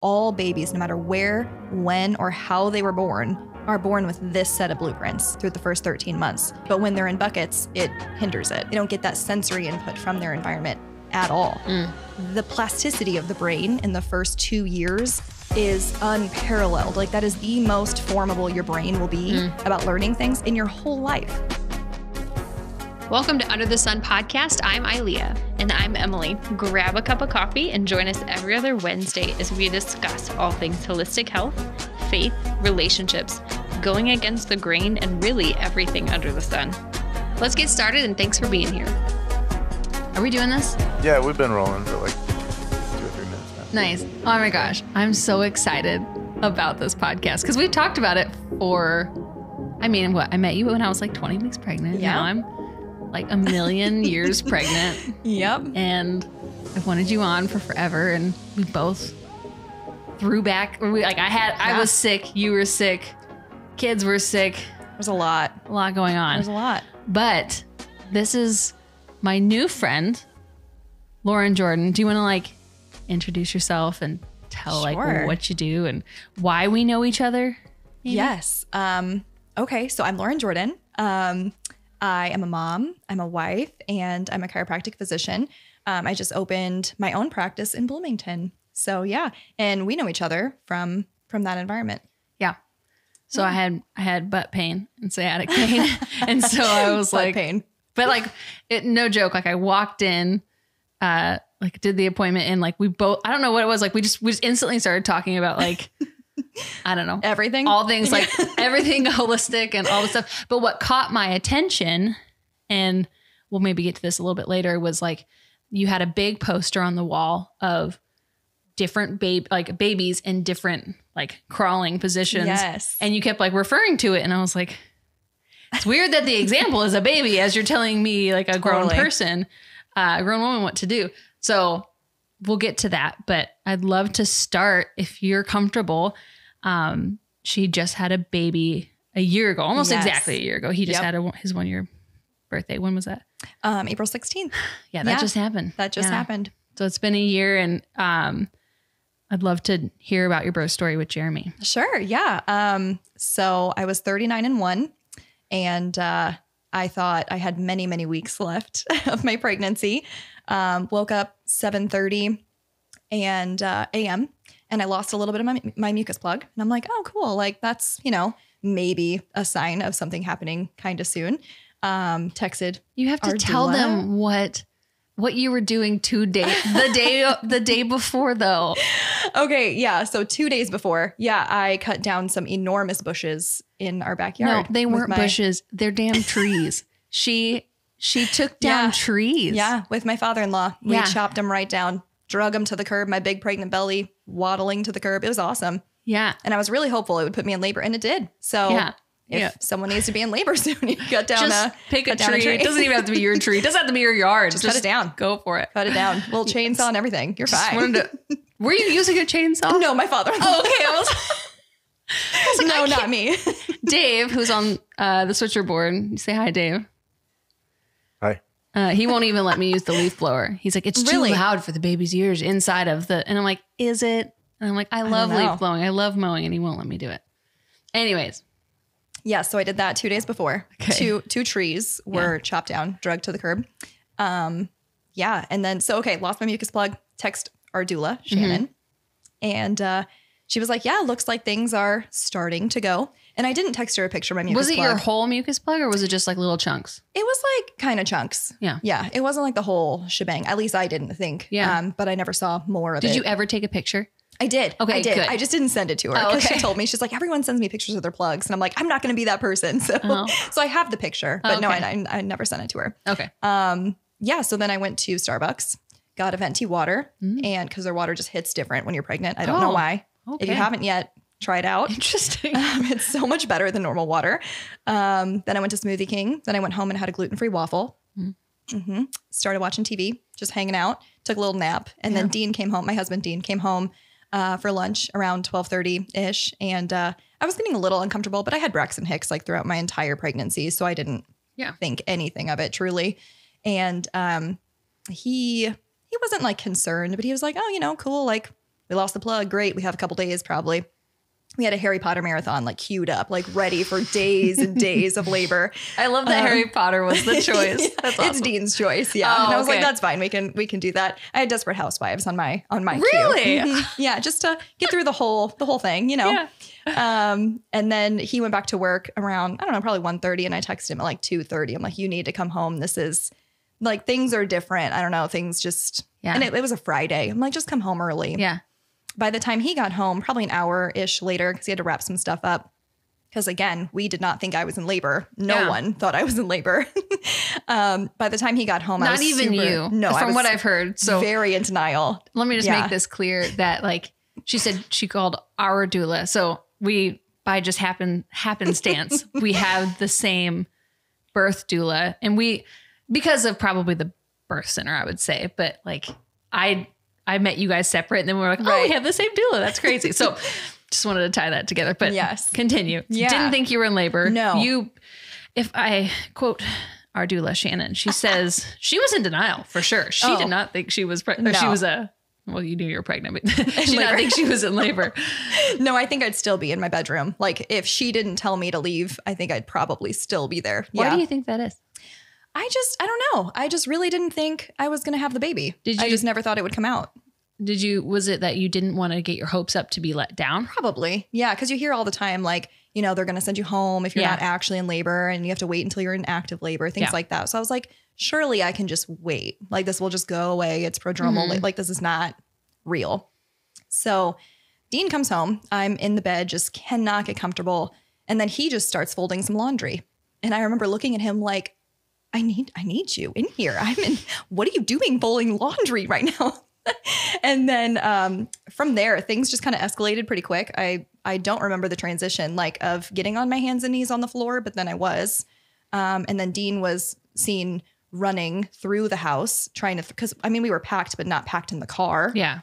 all babies, no matter where, when, or how they were born, are born with this set of blueprints through the first 13 months. But when they're in buckets, it hinders it. They don't get that sensory input from their environment at all. The plasticity of the brain in the first 2 years is unparalleled. Like, that is the most formable your brain will be about learning things in your whole life. Welcome to Under the Sun podcast. I'm Ilea. And I'm Emily. Grab a cup of coffee and join us every other Wednesday as we discuss all things holistic health, faith, relationships, going against the grain, and really everything under the sun. Let's get started, and thanks for being here. Are we doing this? Yeah, we've been rolling for like 2 or 3 minutes now. Nice. Oh my gosh. I'm so excited about this podcast because we've talked about it for, I met you when I was like 20 weeks pregnant. Yeah. Now I'm like a million years pregnant. Yep. And I've wanted you on for forever, and we both threw back. I was sick, you were sick, kids were sick. There's a lot. A lot going on. There's a lot. But this is my new friend, Lauren Jordan. Do you want to like introduce yourself and tell Sure. like what you do and why we know each other? Maybe? Yes. Okay. So I'm Lauren Jordan. I am a mom, I'm a wife, and I'm a chiropractic physician. I just opened my own practice in Bloomington. So yeah. And we know each other from that environment. Yeah. So I had butt pain and sciatic pain. And so I was Butt like, pain. but like, no joke. Like I walked in, like did the appointment, and like we both, I don't know what it was. Like we just instantly started talking about like, I don't know. Everything. All things, like everything holistic and all this stuff. But what caught my attention, and we'll maybe get to this a little bit later, was like you had a big poster on the wall of different babies in different like crawling positions. Yes. And you kept like referring to it. And I was like, it's weird that the example is a baby as you're telling me like a grown person, a grown woman what to do. So we'll get to that, but I'd love to start if you're comfortable. She just had a baby a year ago, almost exactly a year ago. He just had his 1 year birthday. When was that? April 16th. Yeah, that just happened. That just happened. So it's been a year, and I'd love to hear about your birth story with Jeremy. Sure. Yeah. So I was 39 and 1, and I thought I had many, many weeks left of my pregnancy. Woke up 7:30 a.m. and I lost a little bit of my mucus plug. And I'm like, oh, cool. Like that's, maybe a sign of something happening kind of soon. Texted. You have to our tell doula. them what you were doing the day before though. Okay. Yeah. So 2 days before, I cut down some enormous bushes in our backyard. No, they weren't bushes. They're damn trees. She took down trees. Yeah. With my father-in-law, we Yeah. chopped them right down, drug them to the curb, my big pregnant belly waddling to the curb. It was awesome. Yeah. And I was really hopeful it would put me in labor, and it did. So if someone needs to be in labor soon, you cut down Just pick a tree. It doesn't even have to be your tree. It doesn't have to be your yard. Just cut it down. Go for it. Cut it down. Little chainsaw and everything. You're fine. Were you using a chainsaw? No, my father-in-law. Oh, okay. I was like, no, not me. Dave, who's on the switcher board. You say hi, Dave. Hi. He won't even let me use the leaf blower. He's like, it's too loud for the baby's ears inside of the, and I'm like, is it? And I'm like, I love leaf blowing. I love mowing, and he won't let me do it. Anyways. Yeah. So I did that 2 days before. Okay. Two trees were chopped down, dragged to the curb. And then, lost my mucus plug, text our doula, Shannon. And she was like, looks like things are starting to go. And I didn't text her a picture of my mucus plug. Was it your whole mucus plug, or was it just like little chunks? It was like kind of chunks. Yeah. Yeah. It wasn't like the whole shebang. At least I didn't think. Yeah. But I never saw more of it. Did you ever take a picture? I did. Okay, I did. good. I just didn't send it to her because she told me, she's like, everyone sends me pictures of their plugs. And I'm like, I'm not going to be that person. So, so I have the picture, but no, I never sent it to her. Okay. So then I went to Starbucks, got a venti water, and because their water just hits different when you're pregnant. I don't know why. Okay. If you haven't yet, try it out. Interesting. It's so much better than normal water. Then I went to Smoothie King. Then I went home and had a gluten-free waffle. Started watching TV, just hanging out, took a little nap. And then Dean came home. My husband, Dean, came home for lunch around 12:30-ish. And I was getting a little uncomfortable, but I had Braxton Hicks like throughout my entire pregnancy. So I didn't think anything of it truly. And he wasn't like concerned, but he was like, oh, cool. Like we lost the plug. Great. We have a couple days probably. We had a Harry Potter marathon like queued up, like ready for days and days of labor. I love that Harry Potter was the choice. Yeah, That's awesome. It's Dean's choice. Yeah. Oh, and I was like, okay. that's fine. We can do that. I had Desperate Housewives on my Really? queue. Mhm. Yeah. Just to get through the whole thing, you know? Yeah. And then he went back to work around, I don't know, probably 1:30, and I texted him at like 2:30. I'm like, you need to come home. This is like, things are different. I don't know. Things just, Yeah. and it was a Friday. I'm like, just come home early. Yeah. By the time he got home, probably an hour-ish later, because he had to wrap some stuff up. Because again, we did not think I was in labor. No one thought I was in labor. By the time he got home, I was Not even you. No, from what I've heard. So very in denial. let me just make this clear that like she said she called our doula. So we, by just happenstance, we have the same birth doula, and we, because of probably the birth center, I would say, but like I met you guys separate, and then we were like, oh, we have the same doula. That's crazy. So just wanted to tie that together, but yes, continue. Yeah. Didn't think you were in labor. No. If I quote our doula, Shannon, she says she was in denial for sure. She did not think she was pregnant. No. She was well, you knew you were pregnant, but she did not think she was in labor. No, I think I'd still be in my bedroom. Like if she didn't tell me to leave, I think I'd probably still be there. Why do you think that is? I don't know. I just really didn't think I was going to have the baby. I just never thought it would come out. Was it that you didn't want to get your hopes up to be let down? Probably. Yeah. Cause you hear all the time, like, you know, they're going to send you home if you're not actually in labor, and you have to wait until you're in active labor, things like that. So I was like, surely I can just wait. Like this will just go away. It's prodromal. Like this is not real. So Dean comes home. I'm in the bed, just cannot get comfortable. And then he just starts folding some laundry. And I remember looking at him like, I need you in here. What are you doing folding laundry right now? And then from there, things just kind of escalated pretty quick. I don't remember the transition like of getting on my hands and knees on the floor, but then I was. And then Dean was seen running through the house trying to, because I mean, we were packed, but not packed in the car. Yeah.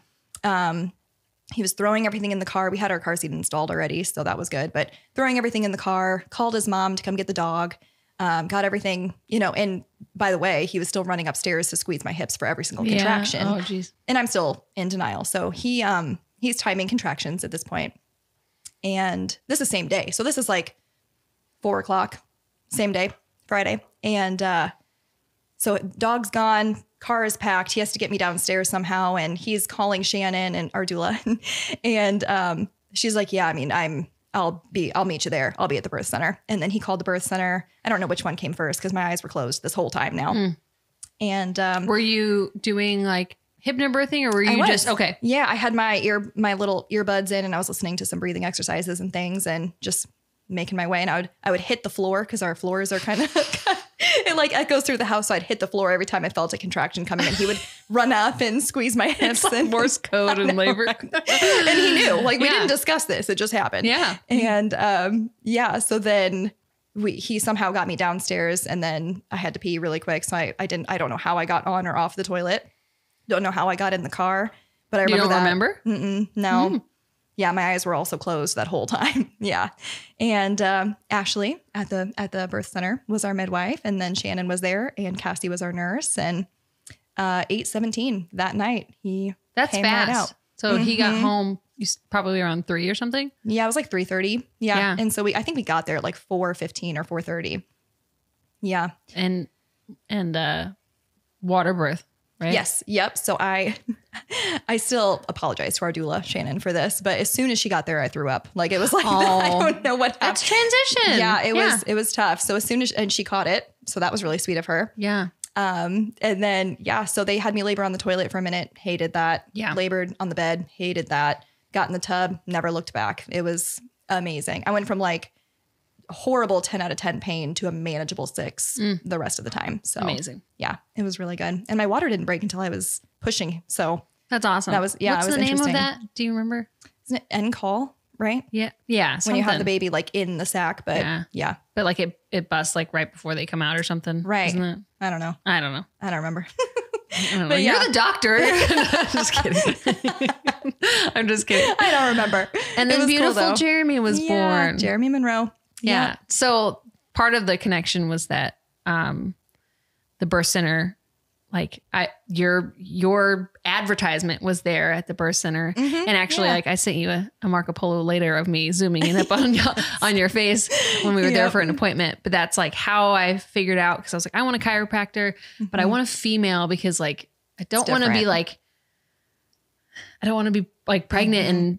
He was throwing everything in the car. We had our car seat installed already, so that was good. But throwing everything in the car, called his mom to come get the dog. Got everything, you know, and by the way, he was still running upstairs to squeeze my hips for every single contraction. Oh, geez. And I'm still in denial. So he's timing contractions at this point. And this is same day. So this is like 4:00, same day, Friday. And so dog's gone, car is packed. He has to get me downstairs somehow. And he's calling Shannon and our doula. And she's like, yeah, I mean, I'll meet you there. I'll be at the birth center. And then he called the birth center. I don't know which one came first because my eyes were closed this whole time now. And were you doing like hypnobirthing, or were you just okay? Yeah, I had my little earbuds in, and I was listening to some breathing exercises and things, and just making my way. And I would hit the floor because our floors are kind of it like echoes through the house. So I'd hit the floor every time I felt a contraction coming, and he would run up and squeeze my hips. It's like Morse code in labor. And he knew, like, we didn't discuss this. It just happened. Yeah. And so then he somehow got me downstairs, and then I had to pee really quick. So I don't know how I got on or off the toilet. Don't know how I got in the car, but I remember that. Remember? No. Yeah, my eyes were also closed that whole time. Yeah. And Ashley at the birth center was our midwife, and then Shannon was there, and Cassie was our nurse. And 8:17 that night, he came fast. right out. So he got home probably around 3 or something. Yeah, it was like 3:30. Yeah. And so I think we got there at like 4:15 or 4:30. Yeah. And water birth. Right? Yes. Yep. So I still apologize to our doula, Shannon, for this, but as soon as she got there, I threw up. Like it was like, I don't know what happened. That's transition. Yeah, it was tough. So as soon as, and she caught it. So that was really sweet of her. Yeah. And then, so they had me labor on the toilet for a minute. Hated that. Yeah. Labored on the bed. Hated that. Got in the tub. Never looked back. It was amazing. I went from like horrible 10 out of 10 pain to a manageable 6 the rest of the time. So amazing. Yeah, it was really good. And my water didn't break until I was pushing. So that's awesome. That was, What's the name of that? Do you remember? Isn't it NCall, right? Yeah. Yeah. When you have the baby like in the sack, but yeah. But like it busts like right before they come out or something. Right. Isn't it? I don't know. I don't know. I don't remember. I don't know. You're the doctor. I'm just kidding. I'm just kidding. I don't remember. And then beautiful cool, Jeremy was born. Jeremy Monroe. Yeah. So part of the connection was that the birth center like your advertisement was there at the birth center. And actually like I sent you a Marco Polo later of me zooming in up on your face when we were there for an appointment. But that's like how I figured out, because I was like, I want a chiropractor, but I want a female because like, I don't want to be like, I don't want to be like pregnant and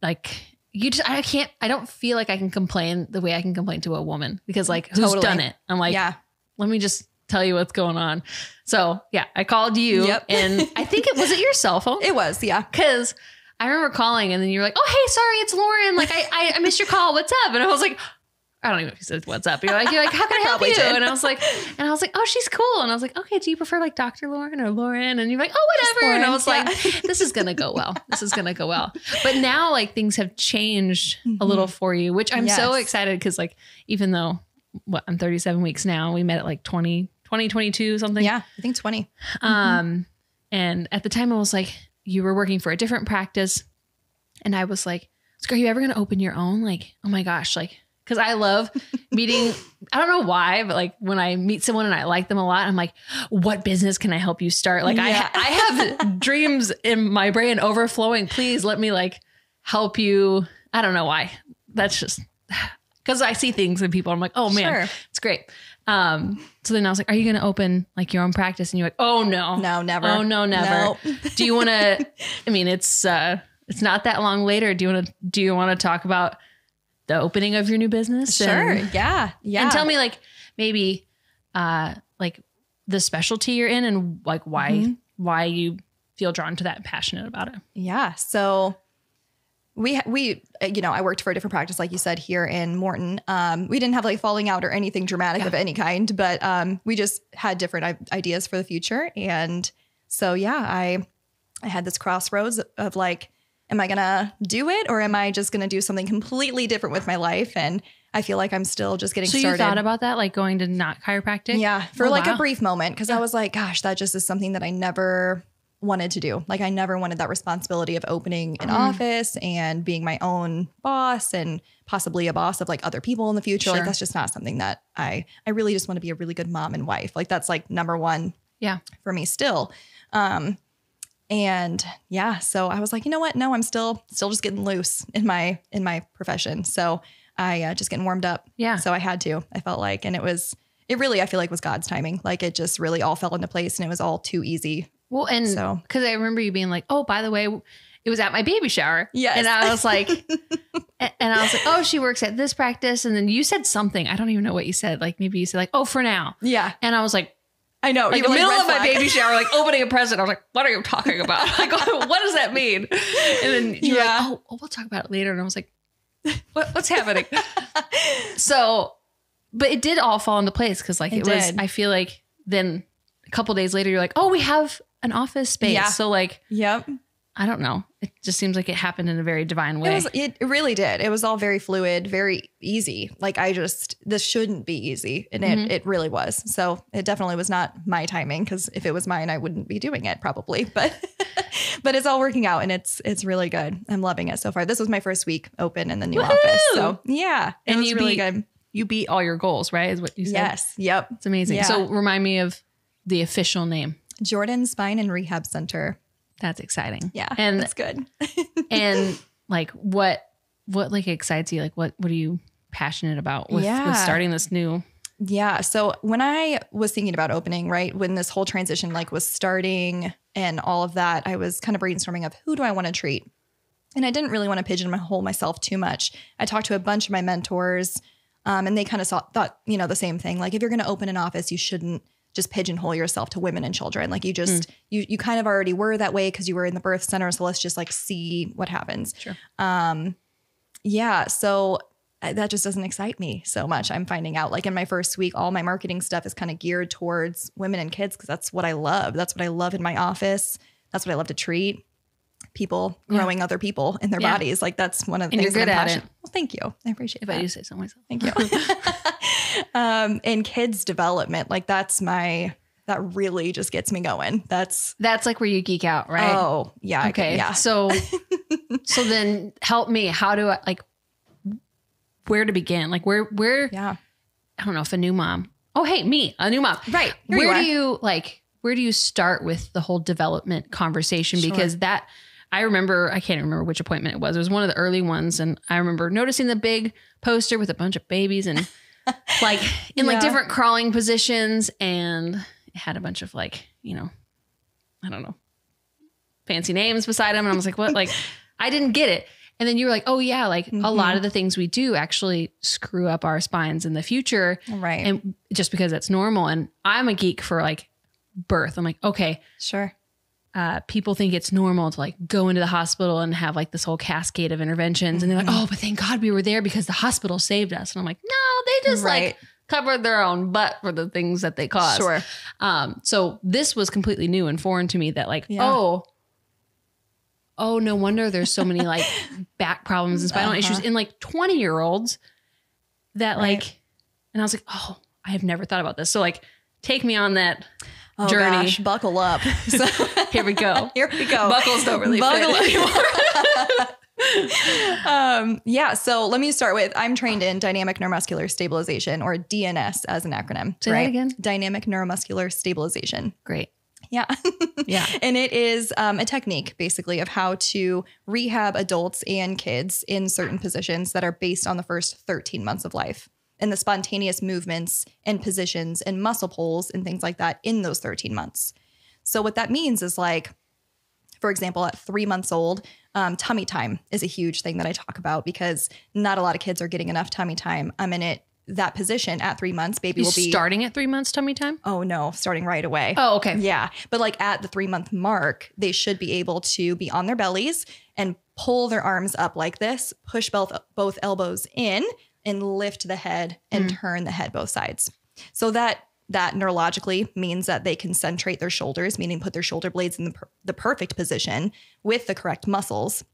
like, I don't feel like I can complain the way I can complain to a woman, because like, who's done it? I'm like, let me just tell you what's going on. So yeah, I called you and I think was it your cell phone? It was, yeah. Cause I remember calling and then you're like, oh, hey, sorry, it's Lauren. Like I missed your call. What's up? And I was like, I don't even know if you said what's up. You're like, how can I help you? And I was like, oh, she's cool. And I was like, okay, do you prefer like Dr. Lauren or Lauren? And you're like, oh, whatever. And I was like, this is going to go well. This is going to go well. But now like things have changed a little for you, which I'm so excited. Cause like, even though I'm 37 weeks now, we met at like 2022 something. Yeah, I think 20. And at the time I was like, you were working for a different practice. And I was like, are you ever going to open your own? Like, oh my gosh, like, because I love meeting, I don't know why, but like when I meet someone and I like them a lot, I'm like, what business can I help you start? Like I have dreams in my brain overflowing. Please let me like help you. I don't know why. That's just because I see things in people. I'm like, oh man, it's great. So then I was like, are you going to open like your own practice? And you're like, oh no, never. Oh no, never. No. Do you want to, I mean, it's not that long later. Do you want to talk about the opening of your new business? Sure. Yeah. And tell me like maybe like the specialty you're in and like why you feel drawn to that and passionate about it. Yeah. So we, I worked for a different practice, like you said, here in Morton. We didn't have like falling out or anything dramatic of any kind, but we just had different ideas for the future. And so, I had this crossroads of like, am I going to do it or am I just going to do something completely different with my life? And I feel like I'm still just getting started. So you thought about that, like going to not chiropractic? Yeah, for a brief moment. Cause I was like, gosh, that just is something that I never wanted to do. Like I never wanted that responsibility of opening an office and being my own boss and possibly a boss of like other people in the future. Like that's just not something that I really just want to be a really good mom and wife. Like that's like number one for me still. And so I was like, you know what? No, I'm still just getting loose in my profession. So I just getting warmed up. Yeah. So I had to, I felt like, and it really, I feel like was God's timing. Like it just really all fell into place and it was all too easy. Well, and so, cause I remember you being like, oh, by the way, it was at my baby shower. Yes. And I was like, oh, she works at this practice. And then you said something, I don't even know what you said. Like maybe you said like, oh, for now. Yeah. And I was like, I know. Like in the middle of my baby shower, like opening a present. I was like, what are you talking about? Like, what does that mean? And then you were like, oh, we'll talk about it later. And I was like, what's happening? So, but it did all fall into place. Cause like I feel like then a couple days later, you're like, oh, we have an office space. Yeah. So like, I don't know. It just seems like it happened in a very divine way. It really did. It was all very fluid, very easy. Like this shouldn't be easy. And it really was. So it definitely was not my timing, because if it was mine, I wouldn't be doing it probably, but it's all working out and it's really good. I'm loving it so far. This was my first week open in the new office. So yeah, it was really good. You beat all your goals, right? Is what you said? Yes. Yep. It's amazing. Yeah. So remind me of the official name. Jordan Spine and Rehab Center. That's exciting. Yeah. And that's good. And like, what like excites you? Like, what are you passionate about with starting this new? Yeah. So when I was thinking about opening, right, when this whole transition like was starting and all of that, I was kind of brainstorming of who do I want to treat? And I didn't really want to pigeonhole myself too much. I talked to a bunch of my mentors and they kind of thought, the same thing. Like if you're going to open an office, you shouldn't just pigeonhole yourself to women and children. Like you just, you kind of already were that way because you were in the birth center. So let's just like see what happens. Sure. So that just doesn't excite me so much. I'm finding out like in my first week, all my marketing stuff is kind of geared towards women and kids because that's what I love. That's what I love in my office. That's what I love to treat. People growing other people in their bodies. Like that's one of the things you're good at it. Well, thank you. I appreciate it. If I do say so myself. Thank you. And kids development, like that really just gets me going. That's like where you geek out, right? Oh yeah. Okay. Yeah. So then help me. How do I like, where to begin? Like where, I don't know if a new mom, oh, hey, me, a new mom. Right. Where do you like where do you start with the whole development conversation? Sure. Because that, I can't remember which appointment it was. It was one of the early ones. And I remember noticing the big poster with a bunch of babies and like in like different crawling positions. And it had a bunch of like, you know, I don't know, fancy names beside them. And I was like, what? Like, I didn't get it. And then you were like, oh yeah, like a lot of the things we do actually screw up our spines in the future. Right. And just because that's normal. And I'm a geek for like birth. I'm like, okay, Sure. people think it's normal to like go into the hospital and have like this whole cascade of interventions. And they're like, oh, but thank God we were there because the hospital saved us. And I'm like, no, they just like covered their own butt for the things that they caused. Sure. So this was completely new and foreign to me that like, oh, no wonder there's so many like back problems and spinal issues in like 20-year-olds that like, and I was like, oh, I have never thought about this. So like, take me on that journey. Gosh, buckle up. So, here we go. Here we go. Buckles don't really fit anymore. So let me start with, I'm trained in dynamic neuromuscular stabilization, or DNS as an acronym. Say that again. Dynamic neuromuscular stabilization. Great. Yeah. Yeah. And it is a technique basically of how to rehab adults and kids in certain positions that are based on the first 13 months of life and the spontaneous movements and positions and muscle pulls and things like that in those 13 months. So what that means is like, for example, at 3 months old, tummy time is a huge thing that I talk about because not a lot of kids are getting enough tummy time. I'm in that position at 3 months, baby will be starting at 3 months tummy time. Oh no, starting right away. Oh, okay. Yeah. But like at the 3 month mark, they should be able to be on their bellies and pull their arms up like this, push both elbows in and lift the head and turn the head both sides. So that neurologically means that they can centrate their shoulders, meaning put their shoulder blades in the perfect position with the correct muscles.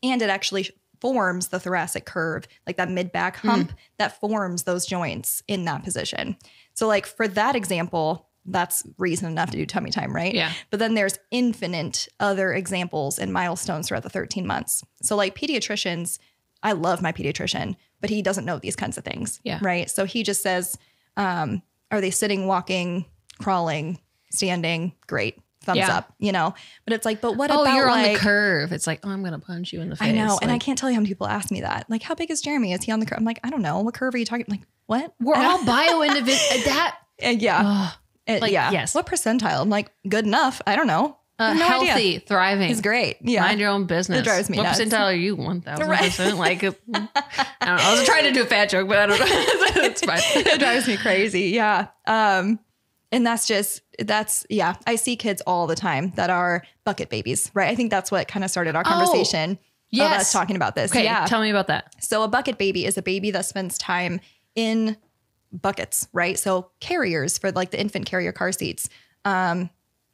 And it actually forms the thoracic curve, like that mid-back hump that forms those joints in that position. So like for that example, that's reason enough to do tummy time, right? Yeah. But then there's infinite other examples and milestones throughout the 13 months. So like pediatricians, I love my pediatrician, but he doesn't know these kinds of things, right? So he just says, are they sitting, walking, crawling, standing? Great. Thumbs up, you know, but it's like, but what about you're like, on the curve. It's like, oh, I'm going to punch you in the face. I know. And I Like, can't tell you how many people ask me that. Like, how big is Jeremy? Is he on the curve? I'm like, I don't know. What curve are you talking? Like, what? we're all bio-individual. That, Yes. What percentile? I'm like, good enough. I don't know. I have no healthy, idea. thriving. It's great. Yeah. Mind your own business. It drives me what nuts. percentile are you? 1,000%. Like, I don't know. I was trying to do a fat joke, but I don't know. It's fine. It drives me crazy. Yeah. And I see kids all the time that are bucket babies, right? I think that's what kind of started our conversation of us talking about this. Okay, yeah. tell me about that. So a bucket baby is a baby that spends time in buckets, right? So carriers for like the infant carrier car seats,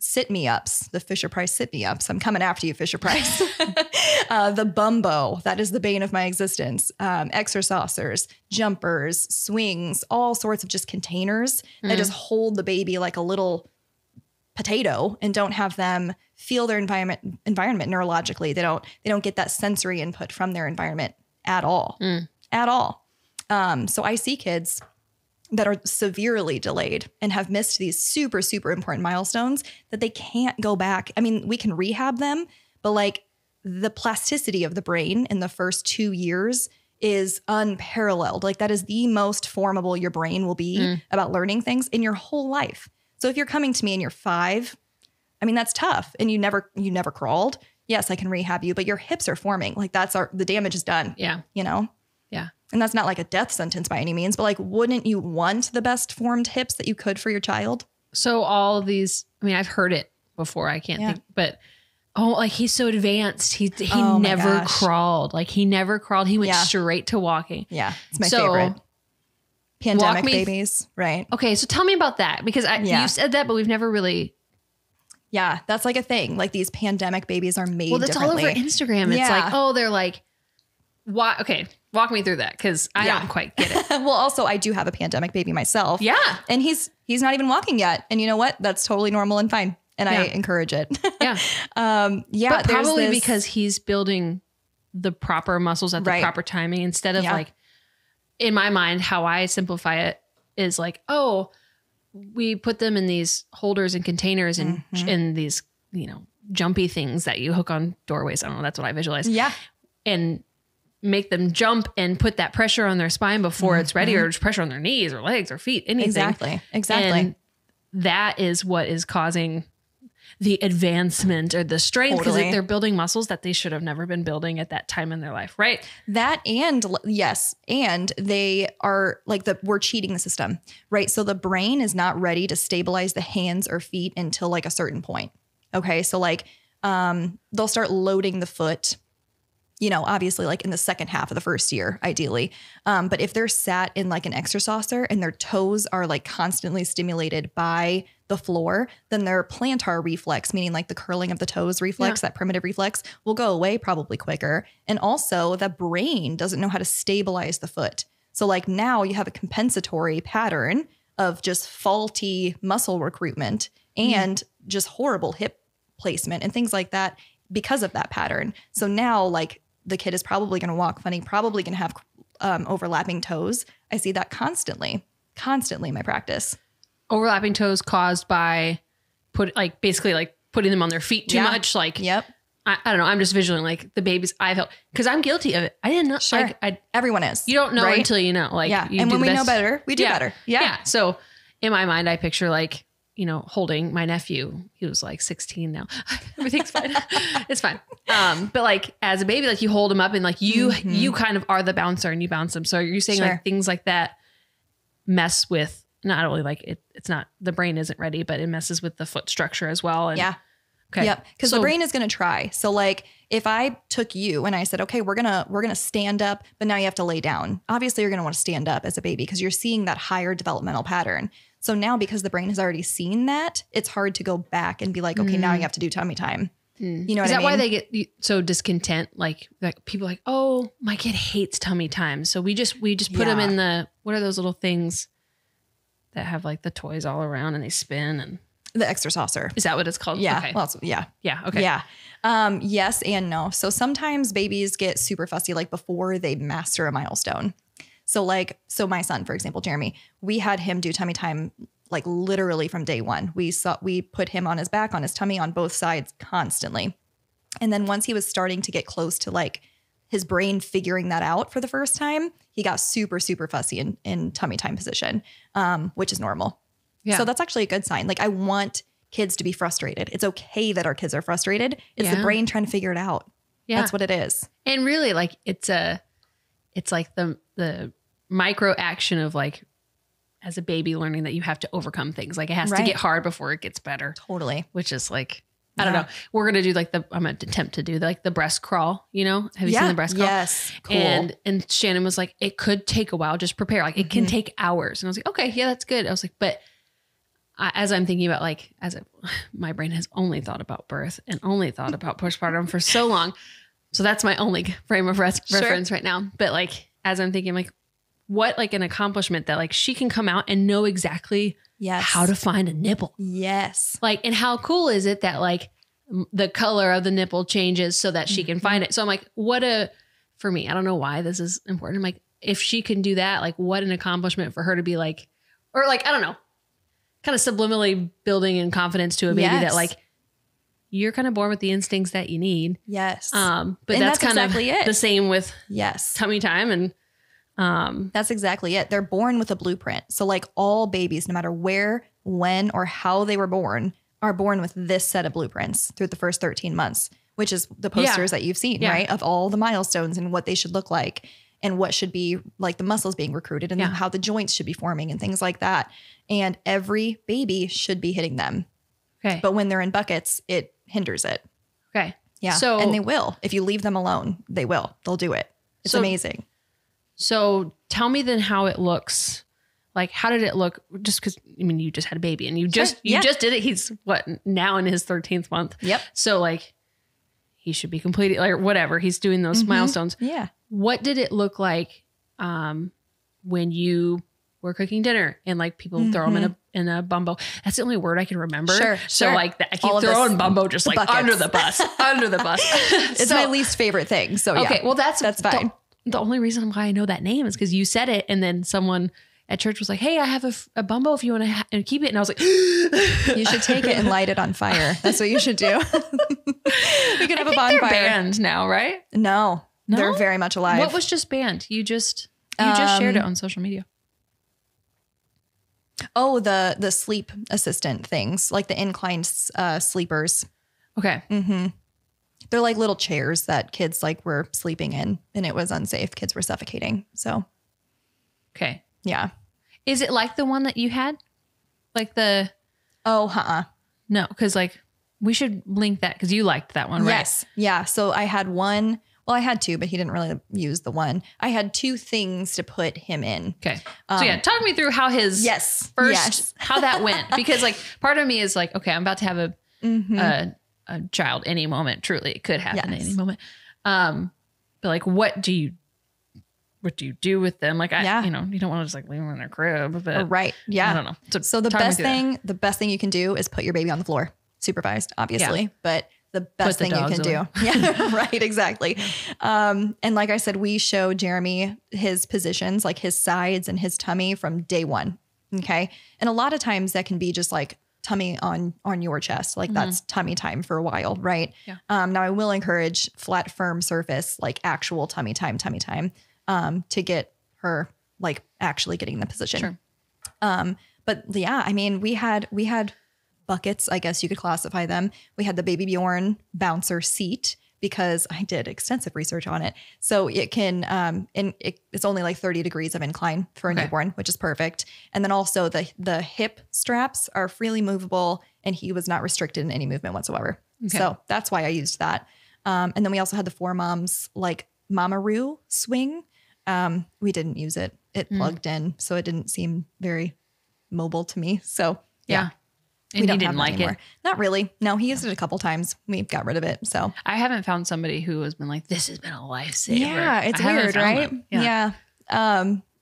sit me ups, the Fisher Price sit me ups. I'm coming after you, Fisher Price. The bumbo, that is the bane of my existence. Exercisers, jumpers, swings, all sorts of just containers that just hold the baby like a little potato and don't have them feel their environment neurologically. They don't get that sensory input from their environment at all, at all. So I see kids that are severely delayed and have missed these super, super important milestones that they can't go back. I mean, we can rehab them, but like the plasticity of the brain in the first 2 years is unparalleled. Like that is the most formable your brain will be about learning things in your whole life. So if you're coming to me and you're 5, I mean, that's tough. And you never crawled. Yes, I can rehab you, but your hips are forming. Like the damage is done. Yeah. You know? Yeah. And that's not like a death sentence by any means, but like, wouldn't you want the best formed hips that you could for your child? So all of these, I mean, I've heard it before. I can't think, but like he's so advanced. He never crawled. Like he never crawled. He went straight to walking. Yeah. It's my favorite. Pandemic babies. Right. Okay. So tell me about that because you said that, but we've never really. Yeah. That's like a thing. Like these pandemic babies are made that's differently. all over Instagram. It's like, oh, they're like, why? Okay. Walk me through that because I don't quite get it. Well, also, I do have a pandemic baby myself. Yeah. And he's not even walking yet. And you know what? That's totally normal and fine. And I encourage it. Yeah. But probably because he's building the proper muscles at the proper timing instead of like, in my mind, how I simplify it is like, oh, we put them in these holders and containers and in these, jumpy things that you hook on doorways. I don't know. That's what I visualize. Yeah. And make them jump and put that pressure on their spine before it's ready, or just pressure on their knees or legs or feet, anything. Exactly. And that is what is causing the advancement or the strength, because they're building muscles that they should have never been building at that time in their life. Right. That, and yes. And they are like we're cheating the system, right? So the brain is not ready to stabilize the hands or feet until like a certain point. Okay. So like, they'll start loading the foot, obviously like in the second half of the first year, ideally. But if they're sat in like an exerciser and their toes are like constantly stimulated by the floor, then their plantar reflex, meaning like the curling of the toes reflex, that primitive reflex, will go away probably quicker. And also the brain doesn't know how to stabilize the foot. So like now you have a compensatory pattern of just faulty muscle recruitment and just horrible hip placement and things like that because of that pattern. So now like the kid is probably going to walk funny, probably going to have overlapping toes. I see that constantly in my practice. Overlapping toes caused by basically putting them on their feet too much. Yep. I don't know. I'm just visualizing like the babies I've held, because I'm guilty of it. I didn't know. Sure. Everyone is. You don't know until you know. And when we know better, we do better. Yeah. So in my mind, I picture holding my nephew. He was like 16 now. Everything's fine. It's fine. But like as a baby, like you hold him up and like you kind of are the bouncer and you bounce him. So you're saying like things like that mess with not only like it's not, the brain isn't ready, but it messes with the foot structure as well. And, okay. Yep. Because the brain is going to try. So like if I took you and I said, okay, we're going to stand up, but now you have to lay down. Obviously you're going to want to stand up as a baby because you're seeing that higher developmental pattern. So now because the brain has already seen that, it's hard to go back and be like, okay, now you have to do tummy time. You know what I mean? Is that why they get so discontent? Like people are like, oh, my kid hates tummy time. So we just put him in what are those little things that have like the toys all around and they spin and the exerciser. Is that what it's called? Yeah. Okay. Well, yeah. Okay. Yeah. Yes and no. So sometimes babies get super fussy, like before they master a milestone. So my son, for example, Jeremy, we had him do tummy time, like literally from day one. We put him on his back, on his tummy, on both sides constantly. And then once he was starting to get close to like his brain figuring that out for the first time, he got super, super fussy in tummy time position, which is normal. Yeah. So that's actually a good sign. Like I want kids to be frustrated. It's okay that our kids are frustrated. It's the brain trying to figure it out. Yeah. That's what it is. And really like it's like the micro action of like as a baby learning that you have to overcome things. Like it has to get hard before it gets better. Totally. Which is like, I don't know. We're going to do like I'm going to attempt to do like the breast crawl, Have you seen the breast crawl? Yes. Cool. And Shannon was like, it could take a while. Just prepare. Like it can take hours. And I was like, okay, yeah, that's good. I was like, but as I'm thinking about like, my brain has only thought about birth and only thought about postpartum for so long. So that's my only frame of reference right now. But like, as I'm thinking like, what like an accomplishment that like she can come out and know exactly how to find a nipple. Yes. Like, and how cool is it that like the color of the nipple changes so that she can find it. So I'm like, for me, I don't know why this is important. I'm like, if she can do that, like what an accomplishment for her to be like, or like, I don't know, kind of subliminally building in confidence to a baby that like, you're kind of born with the instincts that you need. Yes. But that's kind exactly of the same with tummy time and, that's exactly it. They're born with a blueprint. So like all babies, no matter where, when, or how they were born, are born with this set of blueprints through the first 13 months, which is the posters that you've seen, right? Of all the milestones and what they should look like and what should be like the muscles being recruited and how the joints should be forming and things like that. And every baby should be hitting them. Okay. But when they're in buckets, it hinders it. Okay. Yeah. And they will. If you leave them alone, they will. They'll do it. It's amazing. So tell me then how it looks. Like, how did it look? Just because, I mean, you just had a baby and you just did it. He's now in his 13th month. Yep. So like he should be completed, like whatever. He's doing those milestones. Yeah. What did it look like when you were cooking dinner and like people throw them in a bumbo? That's the only word I can remember. Sure. So like I keep throwing bumbo just like buckets. under the bus. It's my least favorite thing. So okay, well that's fine. The only reason why I know that name is because you said it and then someone at church was like, hey, I have a bumbo if you want to keep it. And I was like, You should take it and light it on fire. That's what you should do. We could have a bonfire. They're banned now, right? No, they're very much alive. What was just banned? You just shared it on social media. Oh, the sleep assistant things, like the inclined sleepers. Okay. Mm-hmm. They're like little chairs that kids like were sleeping in, and it was unsafe. Kids were suffocating. So, okay. Yeah. Is it like the one that you had? Like the... Oh, No, because like we should link that because you liked that one, right? Yes. Yeah. So I had one. Well, I had two, but he didn't really use the one. I had two things to put him in. Okay. So yeah, talk me through how his how that went. Because like part of me is like, okay, I'm about to have a child any moment. Truly, it could happen at any moment. But like, what do you do with them? Like, you don't want to just like leave them in their crib. But right. Yeah. I don't know. So the best thing you can do is put your baby on the floor, supervised, obviously, but the best thing you can do. Yeah, right. Exactly. And like I said, we show Jeremy his positions, like his sides and his tummy from day one. Okay. And a lot of times that can be just like tummy on your chest. Like that's tummy time for a while. Right. Yeah. Now I will encourage flat, firm surface, like actual tummy time, to get her like actually getting the position. Sure. But yeah, I mean, we had buckets, I guess you could classify them. We had the Babybjorn bouncer seat because I did extensive research on it. So it can, it's only like 30 degrees of incline for a newborn, which is perfect. And then also the hip straps are freely movable and he was not restricted in any movement whatsoever. Okay. So that's why I used that. And then we also had the Four Moms like Mamaroo swing. We didn't use it. It plugged in, so it didn't seem very mobile to me. So yeah. And he didn't like it? Not really. No, he used it a couple times. We got rid of it. So I haven't found somebody who has been like, this has been a lifesaver. Yeah, it's weird, right? Yeah.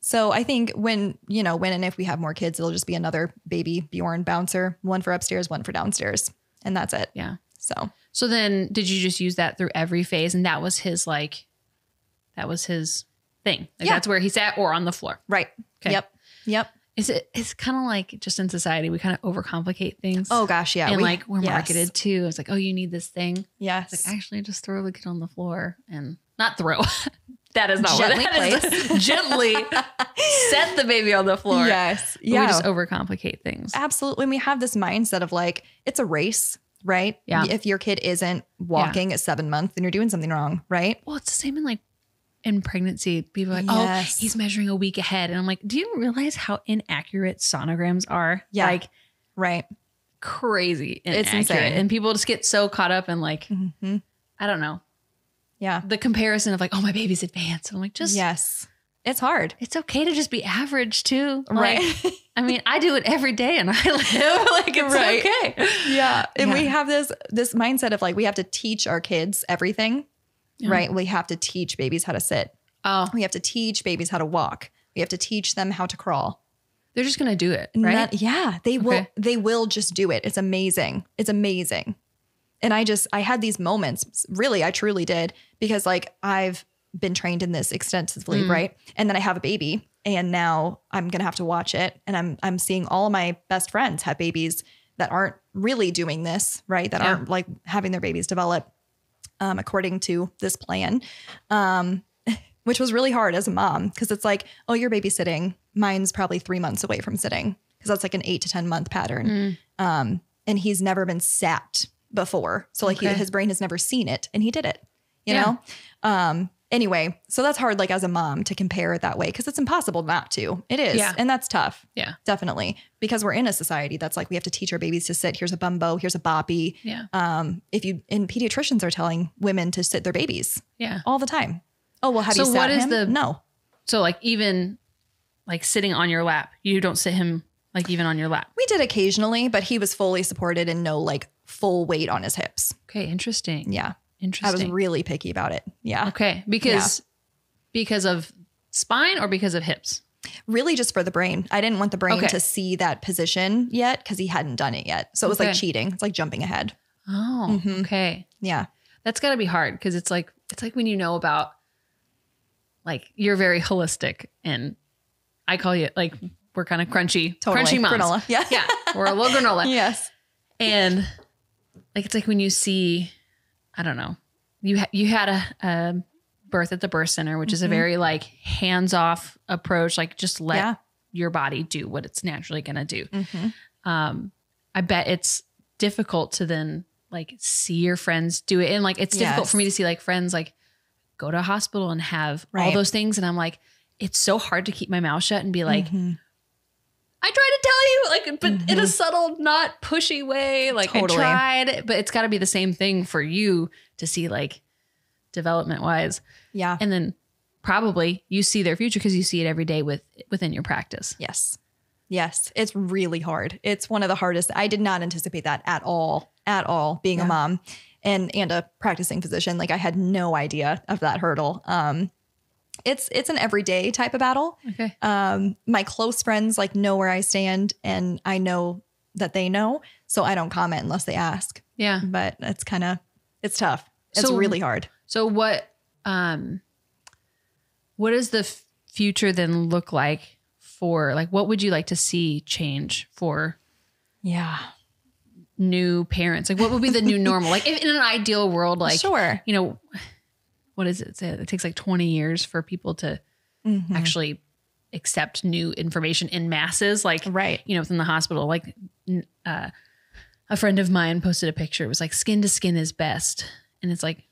So I think when and if we have more kids, it'll just be another Babybjorn bouncer, one for upstairs, one for downstairs. And that's it. Yeah. So then did you just use that through every phase? And that was his thing. Like that's where he sat or on the floor. Right. Okay. Yep. It's kind of like just in society, we kind of overcomplicate things. Oh gosh. Yeah. And we're marketed to, it's like, oh, you need this thing. Yes. It's like, actually just throw the kid on the floor and not throw. That is not gently what that is. Gently set the baby on the floor. Yes. Yeah. We just overcomplicate things. Absolutely. And we have this mindset of like, it's a race, right? Yeah. If your kid isn't walking at 7 months, then you're doing something wrong, right? Well, it's the same in pregnancy. People are like, oh, he's measuring a week ahead. And I'm like, do you realize how inaccurate sonograms are? Yeah. Like, right. Crazy inaccurate. It's insane. And people just get so caught up in like, I don't know. Yeah. The comparison of like, oh, my baby's advanced. And I'm like, yes. It's hard. It's okay to just be average too. Right. Like, I mean, I do it every day and I live like it's okay. Yeah. And we have this mindset of like, we have to teach our kids everything, right? We have to teach babies how to sit. Oh, we have to teach babies how to walk. We have to teach them how to crawl. They're just going to do it, right? They will just do it. It's amazing. It's amazing. And I had these moments, really, I truly did, because like I've been trained in this extensively, right? And then I have a baby and now I'm going to have to watch it. And I'm seeing all of my best friends have babies that aren't really doing this, right? That aren't like having their babies develop according to this plan, which was really hard as a mom. Cause it's like, oh, you're babysitting. Mine's probably 3 months away from sitting. Cause that's like an 8 to 10 month pattern. And he's never been sat before. So like his brain has never seen it and he did it, you know? Anyway, so that's hard, like as a mom to compare it that way. Cause it's impossible not to. It is. Yeah. And that's tough. Yeah, definitely. Because we're in a society that's like, we have to teach our babies to sit. Here's a bumbo. Here's a boppy. Yeah. And pediatricians are telling women to sit their babies. Yeah. All the time. Oh, well, have you sat him? No. So like even like sitting on your lap, you don't sit him like even on your lap. We did occasionally, but he was fully supported and no like full weight on his hips. Okay. Interesting. Yeah. Interesting. I was really picky about it. Yeah. Okay. Because of spine or because of hips? Really just for the brain. I didn't want the brain to see that position yet because he hadn't done it yet. So it was like cheating. It's like jumping ahead. Oh, okay. Yeah. That's gotta be hard because it's like when you know about like you're very holistic and I call you like we're kind of crunchy, Totally. crunchy moms. Granola. Yeah. Yeah. We're a little granola. Yes. And like, it's like when you see, I don't know, you had a birth at the birth center, which is a very like hands-off approach. Like just let your body do what it's naturally going to do. I bet it's difficult to then like see your friends do it. And like, it's difficult for me to see like friends, like go to a hospital and have all those things. And I'm like, it's so hard to keep my mouth shut and be like, I tried to tell you, like, but in a subtle, not pushy way. Like I tried, but it's got to be the same thing for you to see like development wise. Yeah. And then probably you see their future because you see it every day within your practice. Yes. Yes. It's really hard. It's one of the hardest. I did not anticipate that at all, being a mom and a practicing physician. Like I had no idea of that hurdle. It's an everyday type of battle. Okay. My close friends like know where I stand and I know that they know. So I don't comment unless they ask. Yeah. But it's tough. It's really hard. So what does the future then look like for like, what would you like to see change for new parents? Like what would be the new normal? Like if in an ideal world, like, you know, what is it? It takes like 20 years for people to actually accept new information in masses. Like, you know, within the hospital, like a friend of mine posted a picture. It was like skin to skin is best. And it's like,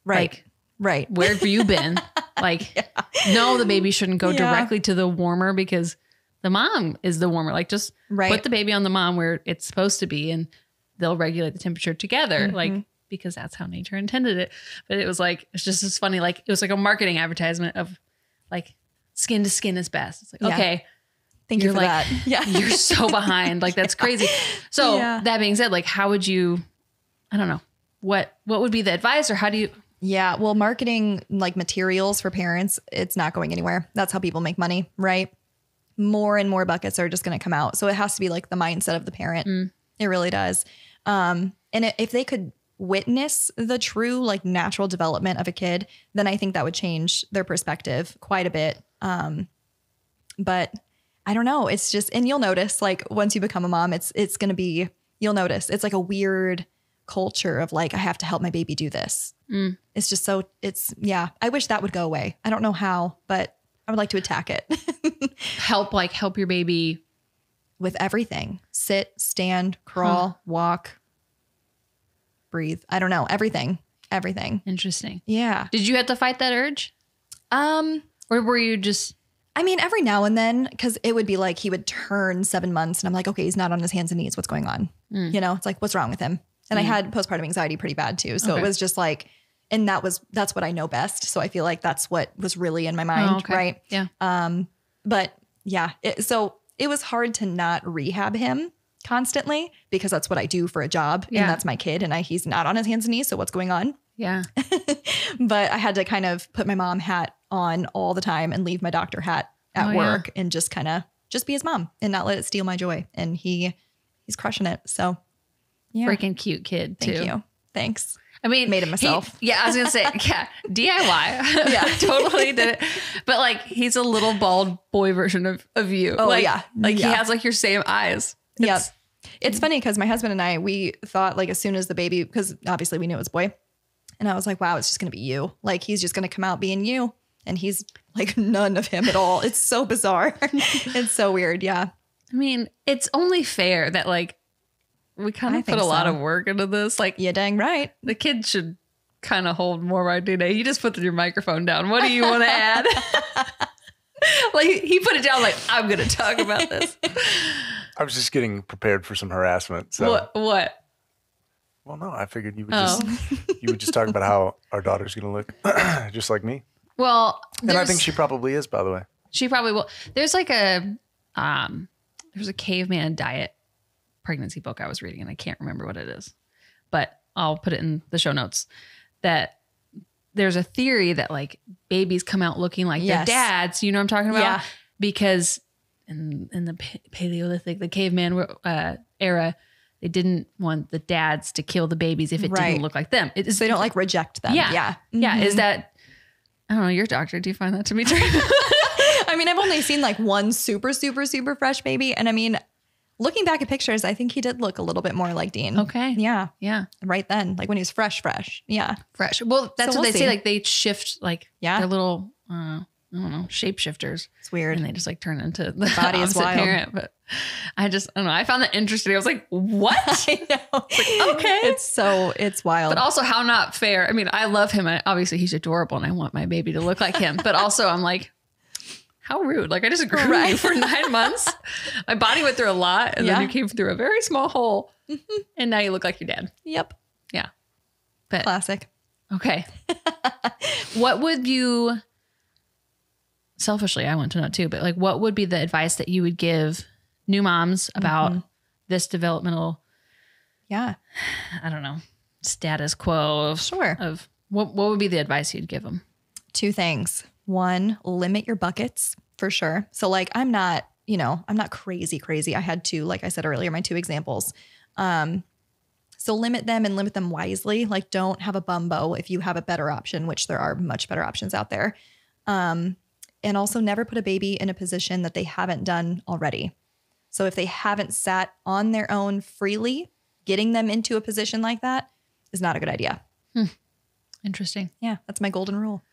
like, where have you been? Like, no, the baby shouldn't go directly to the warmer because the mom is the warmer. Like just put the baby on the mom where it's supposed to be and they'll regulate the temperature together. Like, because that's how nature intended it. But it was like, it's just as funny. Like it was like a marketing advertisement of like skin to skin is best. It's like, okay. Thank you for like, that. Yeah. You're so behind. Like that's crazy. So that being said, like how would you, I don't know, what would be the advice or how do you? Yeah. Well, marketing like materials for parents, it's not going anywhere. That's how people make money, right? More and more buckets are just going to come out. So it has to be like the mindset of the parent. It really does. And if they could witness the true like natural development of a kid, then I think that would change their perspective quite a bit. But I don't know. It's just, and you'll notice like once you become a mom, it's going to be, you'll notice it's like a weird culture of like, I have to help my baby do this. It's just so I wish that would go away. I don't know how, but I would like to attack it. help your baby with everything. Sit, stand, crawl, walk, breathe. I don't know. Everything. Interesting. Yeah. Did you have to fight that urge? Or were you just... I mean, every now and then, because it would be like he would turn 7 months and I'm like, okay, he's not on his hands and knees. What's going on? You know, it's like, what's wrong with him? And I had postpartum anxiety pretty bad too. So it was just like, and that's what I know best. So I feel like that's what was really in my mind. Right. Yeah. But yeah, so it was hard to not rehab him constantly because that's what I do for a job and that's my kid and he's not on his hands and knees. So what's going on? Yeah. But I had to kind of put my mom hat on all the time and leave my doctor hat at work and just kind of just be his mom and not let it steal my joy. And he's crushing it. So yeah. Freaking cute kid too. Thank you. Thanks. I mean, made it myself. I was going to say, DIY. Yeah, totally did it. But like, he's a little bald boy version of you. Oh, like, Like he has like your same eyes. It's funny because my husband and I, we thought like as soon as the baby, because obviously we knew it was a boy. And I was like, wow, it's just going to be you. Like, he's just going to come out being you. And he's like none of him at all. It's so bizarre. It's so weird. Yeah. I mean, it's only fair that like, we kind of put a lot of work into this. Like, yeah, dang right. The kid should kind of hold more right today. You just put your microphone down. What do you want to add? Like, he put it down like, I'm going to talk about this. I was just getting prepared for some harassment. So. What? Well, no, I figured you would just talk about how our daughter's going to look just like me. Well, and I think she probably is, by the way. She probably will. There's like there's a caveman diet pregnancy book I was reading and I can't remember what it is, but I'll put it in the show notes that there's a theory that like babies come out looking like their dads. You know what I'm talking about? Yeah. Because in the Paleolithic, the caveman era, they didn't want the dads to kill the babies if it didn't look like them. So they don't like reject them. Yeah. Yeah. Mm-hmm. Yeah. Is that, I don't know, your doctor, do you find that to be true? I mean, I've only seen like one super fresh baby. And I mean, looking back at pictures, I think he did look a little bit more like Dean. Okay. Yeah. Yeah. Right then, like when he was fresh. Yeah. Fresh. Well, that's So what we'll they see. say. Like they shift, like Yeah. they're little, I don't know, shapeshifters. It's weird. And they just like turn into the body is opposite wild. parent. But I don't know. I found that interesting. I was like, what? I know. Okay. It's wild. But also how not fair. I mean, I love him. Obviously he's adorable and I want my baby to look like him. But also I'm like, how rude. Like I just grew you for 9 months. My body went through a lot and then you came through a very small hole and now you look like your dad. Yep. Yeah. But Classic. okay. What would you, selfishly, I want to know too, but like what would be the advice that you would give new moms about this developmental, Yeah. I don't know, status quo of, Sure. of what would be the advice you'd give them? 2 things. 1, limit your buckets for sure. So like, I'm not crazy. I had 2, like I said earlier, my 2 examples. So limit them and limit them wisely. Like don't have a bumbo if you have a better option, which there are much better options out there. And also never put a baby in a position that they haven't done already. So if they haven't sat on their own freely, getting them into a position like that is not a good idea. Interesting. Yeah, that's my golden rule.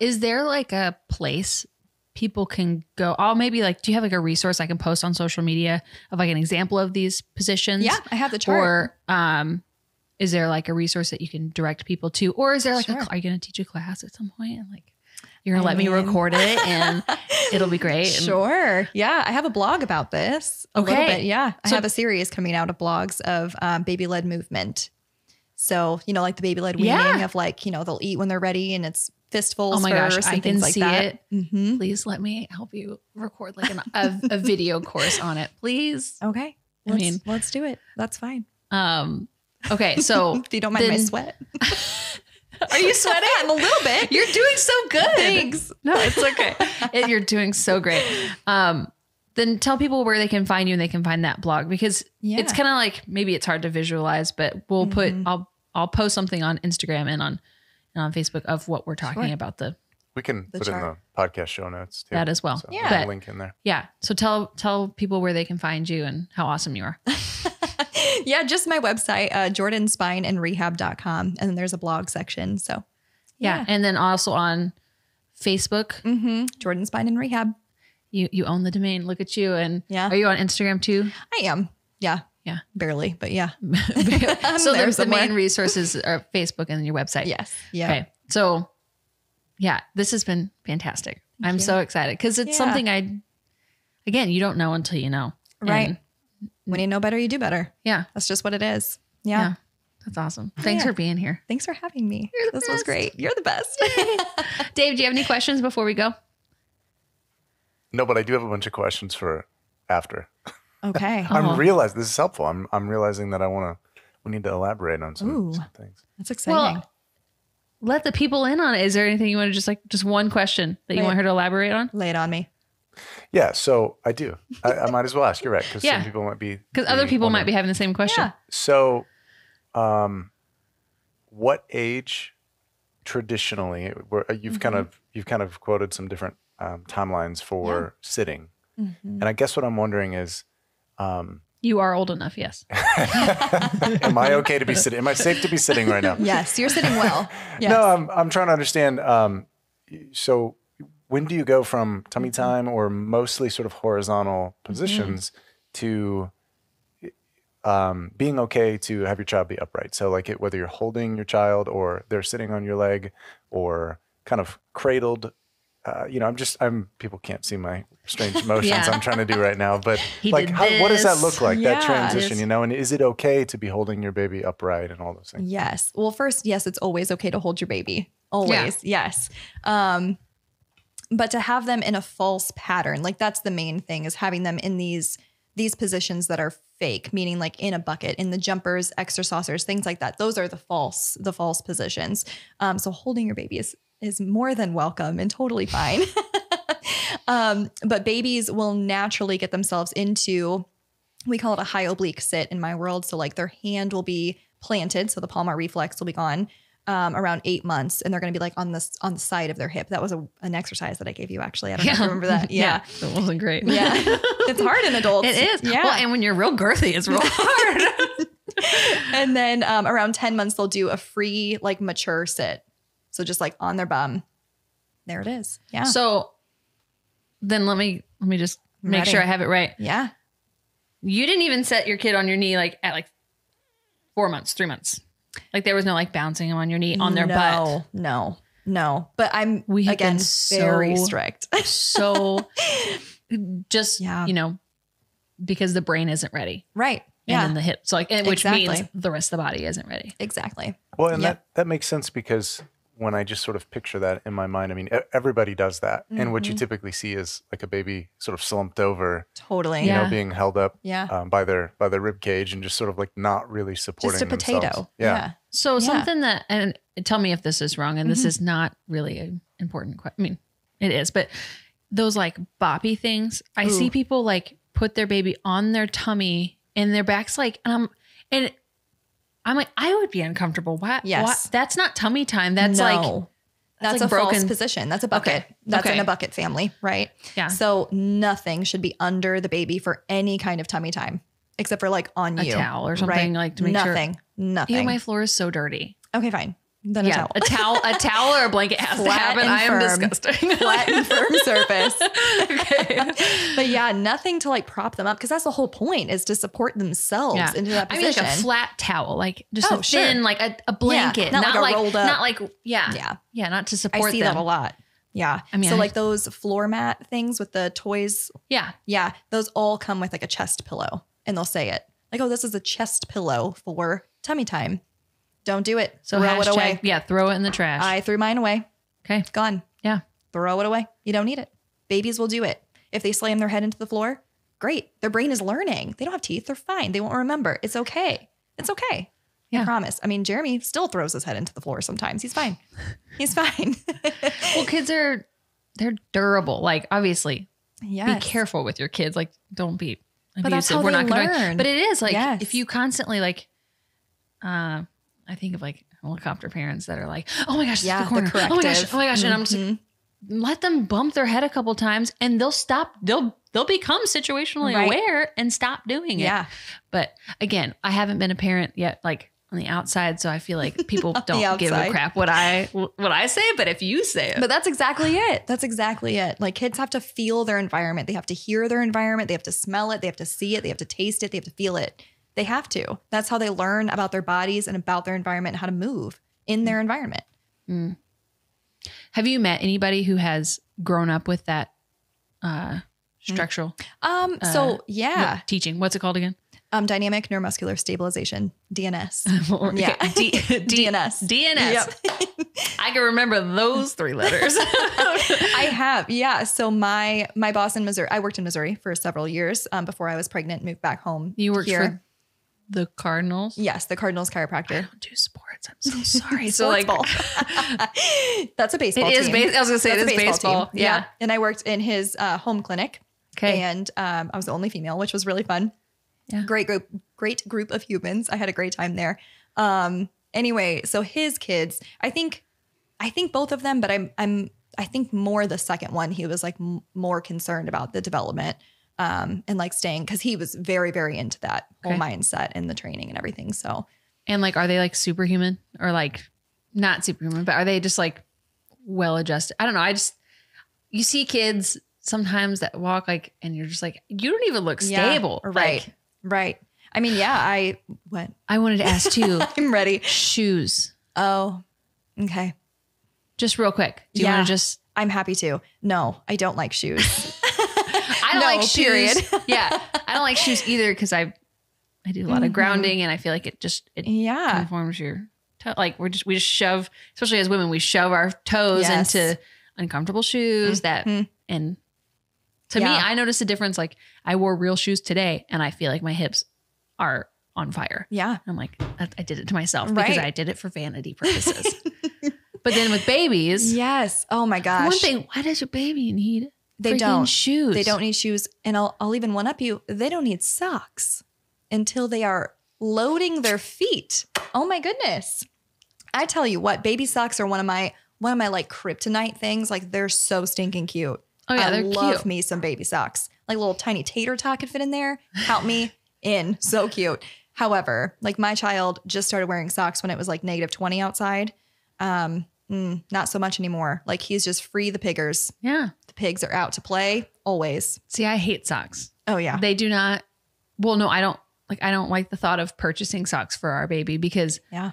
Is there like a place people can go? Oh, maybe like, do you have like a resource I can post on social media of like an example of these positions? Yeah, I have the chart. Or is there like a resource that you can direct people to? Or is there like, Sure. are you going to teach a class at some point? And like, you're going to let me record it and it'll be great. And Sure. Yeah. I have a blog about this a little Okay. bit. Yeah. I So- have a series coming out of blogs of baby-led movement. So, like the baby-led weaning of like, they'll eat when they're ready and it's fistfuls oh my first gosh, and I things can like see that. it. Mm-hmm. Please let me help you record like a video course on it, please. Okay. I mean- Let's do it. That's fine. Okay. So If you don't mind my then- sweat. Are you sweating? I'm a little bit. You're doing so good. Thanks. No, it's okay. You're doing so great. Then tell people where they can find you and they can find that blog because it's kind of like, maybe it's hard to visualize, but we'll put, I'll post something on Instagram and on Facebook of what we're talking about We can put chart. in the podcast show notes too. that as well. So Yeah. there's a But- link in there. Yeah. So tell people where they can find you and how awesome you are. Yeah. Just my website, jordanspineandrehab.com. And then there's a blog section. So Yeah. And then also on Facebook, Jordan Spine and Rehab. you own the domain. Look at you. And Yeah. are you on Instagram too? I am. Yeah. Yeah. Barely, but yeah. So there the somewhere. main resources are Facebook and then your website. Yes. Yeah. Okay. So yeah, this has been fantastic. I'm so excited because it's Yeah. something again, you don't know until you know. Right. And When you know better, you do better. yeah. That's just what it is. Yeah. Yeah. That's awesome. Thanks Yeah. for being here. Thanks for having me. You're the This was best. great. You're the best. Dave, do you have any questions before we go? No, but I do have a bunch of questions for after. Okay. I'm realizing this is helpful. I'm realizing that we need to elaborate on some things. That's exciting. Well, let the people in on it. Is there anything you want to just one question that you Right. want her to elaborate on? Lay it on me. Yeah, so I do. I might as well ask. You're right, because Yeah. some people might be Because other people might be having the same question. Yeah. So, what age traditionally? You've kind of quoted some different timelines for sitting, and I guess what I'm wondering is, You are old enough, yes. am I okay to be sitting? Am I safe to be sitting right now? Yes. You're sitting well. Yes. No, I'm trying to understand. So, when do you go from tummy time or mostly sort of horizontal positions to being okay to have your child be upright? So, like whether you're holding your child or they're sitting on your leg or kind of cradled. People can't see my strange motions Yeah. I'm trying to do right now, but He like, did what does that this. look like? That Yeah. transition, and is it okay to be holding your baby upright and all those things? Yes. Well, first, yes, it's always okay to hold your baby. Always. Yes. But to have them in a false pattern, like that's the main thing, is having them in these positions that are fake, meaning like in a bucket, in the jumpers, exercisers, things like that. Those are the false positions. So holding your baby is more than welcome and totally fine. But babies will naturally get themselves into, we call it a high oblique sit in my world. So like their hand will be planted. So the palmar reflex will be gone. around 8 months, and they're going to be like on the side of their hip. That was an exercise that I gave you, actually. I don't know if you remember that. Yeah. It wasn't great. Yeah. It's hard in adults. It is. Yeah. Well, and when you're real girthy, it's real hard. And then around 10 months, they'll do a free, like, mature sit. So just like on their bum. There it is. Yeah. So then let me just make sure I have it right. Yeah. You didn't even set your kid on your knee like at like 4 months, 3 months. Like there was no like bouncing them on your knee on their butt. No. But We have again been very strict. So just, because the brain isn't ready. Right. And then the hip. So like, which Exactly. means the rest of the body isn't ready. Exactly. Well, and that makes sense, because when I just sort of picture that in my mind, I mean, everybody does that. And what you typically see is like a baby sort of slumped over, Totally. you know, being held up Yeah. by their rib cage and just sort of like not really supporting Just a themselves. potato. Yeah. So something that, and tell me if this is wrong, and this is not really an important question. I mean, it is, but those like boppy things, I see people like put their baby on their tummy and their back's like, and I'm like, I would be uncomfortable. What? Yes. What? That's not tummy time. That's No. That's like a broken false position. That's a bucket. Okay. That's Okay. in a bucket family, right? Yeah. So nothing should be under the baby for any kind of tummy time, except for like on a you. towel or something, like to make sure. Nothing. Ew, my floor is so dirty. Okay, fine. Then a towel. a towel or a blanket has to Flat happen. and I am firm. disgusting. Flat and firm surface. Okay. But yeah, nothing to like prop them up, because that's the whole point, is to support themselves into that I mean, position. like a flat towel, like just a sure. thin, like a blanket, not like a rolled up. not like Yeah. not to support. I see them. that a lot. Yeah. I mean, so like those floor mat things with the toys. Yeah, Yeah. Those all come with like a chest pillow, and they'll say it like, oh, this is a chest pillow for tummy time. Don't do it. so throw it away. throw it in the trash. I threw mine away. Okay, Gone. yeah, Throw it away. You don't need it. Babies will do it. If they slam their head into the floor, great. Their brain is learning. They don't have teeth. They're fine. They won't remember. It's okay. It's okay. Yeah. I promise. I mean, Jeremy still throws his head into the floor sometimes. He's fine. He's fine. Well, kids they're durable. Like obviously, Yes. be careful with your kids. Like don't be abusive. But that's how We're they not gonna. learn. But it is like Yes. if you constantly like, I think of like helicopter parents that are like, oh my gosh, Yeah, it's the corner. the Oh my gosh, corrective. oh my gosh, and I'm just like, let them bump their head a couple times, and they'll stop. They'll become situationally Right. aware and stop doing it. Yeah. But again, I haven't been a parent yet, like on the outside, so I feel like people the don't give a outside. crap what I say. But if you say it, But that's exactly it. That's exactly it. Like kids have to feel their environment. They have to hear their environment. They have to smell it. They have to see it. They have to taste it. They have to feel it. They have to. That's how they learn about their bodies and about their environment and how to move in their environment. have you met anybody who has grown up with that structural So yeah, teaching? What's it called again? dynamic neuromuscular stabilization, DNS. Yeah. DNS. DNS. Yep. I can remember those 3 letters. I have. Yeah. So my boss in Missouri, I worked in Missouri for several years before I was pregnant, moved back home. You worked here. for the Cardinals? Yes, the Cardinals chiropractor. I don't do sports. I'm so sorry. Sports ball. That's a baseball It is team. I was going to say That's it is a baseball. team. Yeah. And I worked in his home clinic. Okay. And I was the only female, which was really fun. Yeah. Great group of humans. I had a great time there. Anyway, so his kids, I think both of them, but I think more the second one, he was like more concerned about the development and like staying, because he was very, very into that whole mindset and the training and everything. So, And like, are they like superhuman or like not superhuman, but are they just like well adjusted? I don't know. You see kids sometimes that walk like, and you're just like, you don't even look stable. Yeah, right. Like, right. I mean, yeah, what? I wanted to ask too, I'm ready. shoes, Oh, okay. just real quick. Do you want to just, I'm happy to. No, I don't like shoes. I don't No, like shoes. period. Yeah. I don't like shoes either. Cause I do a lot of grounding and I feel like it Yeah. conforms your toe. Like we just shove, especially as women, we shove our toes Yes. into uncomfortable shoes and to me, Yeah. I noticed a difference. Like I wore real shoes today and I feel like my hips are on fire. Yeah. I'm like, I did it to myself because Right. I did it for vanity purposes. But then with babies, Yes. Oh my gosh. one thing, why does your baby need They freaking don't. shoes? They don't need shoes. And I'll even one up you. They don't need socks until they are loading their feet. Oh my goodness. I tell you what, baby socks are one of my like kryptonite things. Like they're so stinking cute. Oh yeah, I they're love cute. me some baby socks. Like little tiny tater tot could fit in there. Count me in. So cute. However, like my child just started wearing socks when it was like -20 outside. Not so much anymore. Like he's just free the piggers. Yeah. The pigs are out to play always. See, I hate socks. Oh yeah. They do not. Well, no, I don't like the thought of purchasing socks for our baby because Yeah.